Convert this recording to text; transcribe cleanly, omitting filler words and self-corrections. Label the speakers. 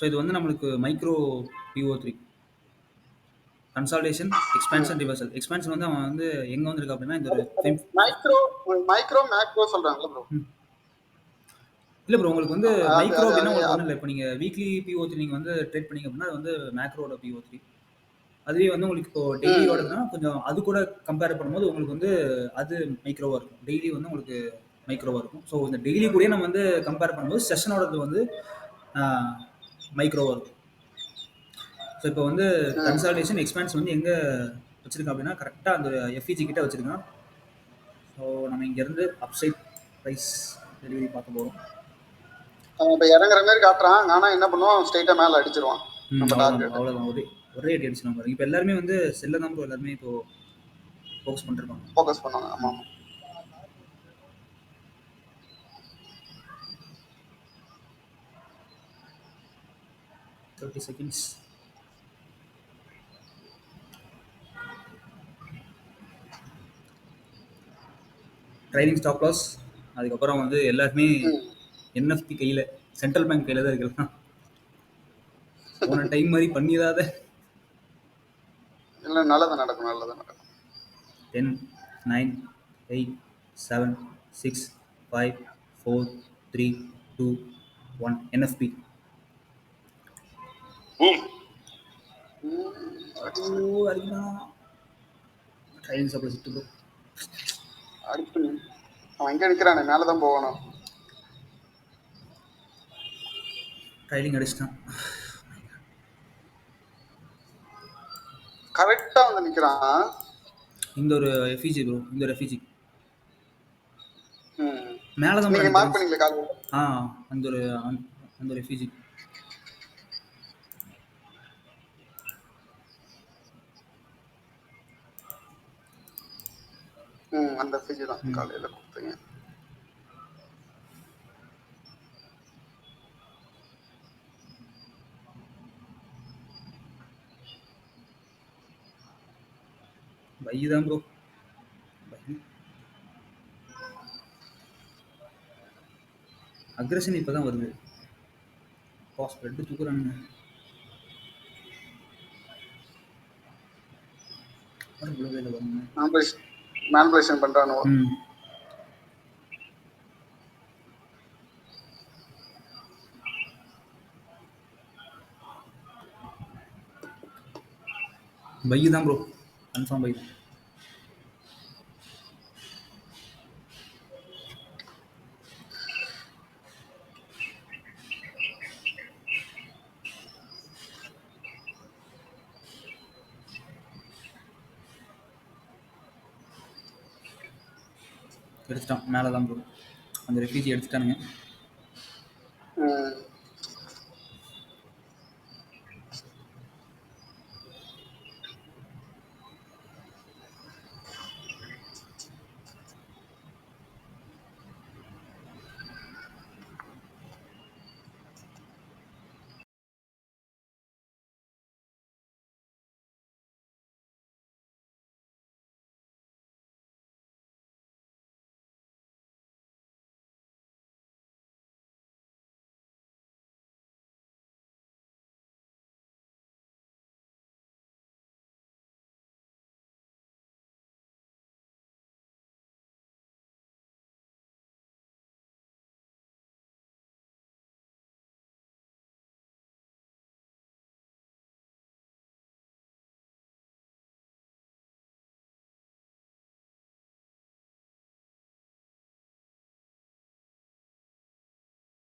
Speaker 1: இது வந்து நம்மளுக்கு micro PO3 consolidation, expansion, reversal. Expansion வந்து அவன் வந்து எங்க வந்திருக்கு அப்படின்னா இந்த ஒரு
Speaker 2: மைக்ரோ மைக்ரோ மேக்ரோ சொல்றாங்கல்ல ப்ரோ.
Speaker 1: இல்ல ப்ரோ, உங்களுக்கு வந்து மைக்ரோ அப்படின்னா உங்களுக்கு ஒன்றும் இல்லை. இப்போ நீங்க வீக்லி PO3 நீங்க வந்து ட்ரேட் பண்ணீங்க அப்படின்னா அது வந்து மேக்ரோட PO3. அதுவே வந்து உங்களுக்கு இப்போ டெய்லியோடனா கொஞ்சம் அது கூட கம்பேர் பண்ணும்போது உங்களுக்கு வந்து அது மைக்ரோவா இருக்கும். டெய்லி வந்து உங்களுக்கு மைக்ரோவா இருக்கும். ஸோ இந்த டெய்லி கூட நம்ம வந்து கம்பேர் பண்ணும்போது செஷனோடது வந்து மைக்ரோவா இருக்கும். ஸோ இப்போ வந்து கன்சால்டேஷன், எக்ஸ்பான்ஷன் வந்து எங்க வச்சிருக்கோம் அப்படின்னா கரெக்டாக அந்த FEG கிட்ட வச்சிருக்கோம். ஸோ நம்ம இங்கேருந்து அப்சைட் ப்ரைஸ் டெலிவரி பார்க்க போகிறோம்.
Speaker 2: அவன் இப்போ இறங்குற மாதிரி காட்டுறான், ஆனால் என்ன பண்ணுவான், ஸ்ட்ரைட்டாக மேலே அடிச்சிருவான்.
Speaker 1: அவ்வளோதான், ஒரே அடி அடிச்சிடும் பாருங்க. இப்போ எல்லாருமே வந்து செல்ல தான் ப்ரோ எல்லாருமே இப்போ ஃபோக்கஸ் பண்ணிருக்காங்க.
Speaker 2: ஃபோக்கஸ் பண்ணுவாங்க. ஆமாம்.
Speaker 1: seconds. Trailing stop loss. அதுக்கப்புறம் வந்து எல்லாருமே NFT கையில், சென்ட்ரல் பேங்க் கையில் தான் இருக்கலாம். போன டைம் மாதிரி பண்ணிடாத.
Speaker 2: இல்லை, நல்லது நடக்கும், நல்லது நடக்கும்.
Speaker 1: 10, 9, 8, 7, 6, 5, 4, 3, 2, 1 NFP. Trailing stop loss bro.
Speaker 2: அடுத்து அவன் எங்கே நிற்கிறானே, மேலே தான் போகணும்.
Speaker 1: ட்ரைனிங் அடிச்சிட்டான்.
Speaker 2: கரெக்டாக வந்து நிற்கிறான்.
Speaker 1: இந்த ஒரு FEG ப்ரோ, இந்த ஒரு FEG மேலே தான்
Speaker 2: நீங்கள் மார்க் பண்ணீங்களே கால்.
Speaker 1: அந்த ஒரு FEG.
Speaker 2: அந்த FEG தான் காலையில் கொடுத்தீங்க.
Speaker 1: பை தான் ப்ரோ. அக்ரஷன் இப்போ தான் வருது. ஸ்ப்ரெட் தூக்குறானுங்க.
Speaker 2: மேனிபுலேஷன் பண்ணுறானோ.
Speaker 1: பை தான் ப்ரோ, கன்ஃபார்ம் பை தான். எடுத்துட்டான், மேலே தான் ப்ரோ. அந்த FEG எடுத்துட்டானுங்க.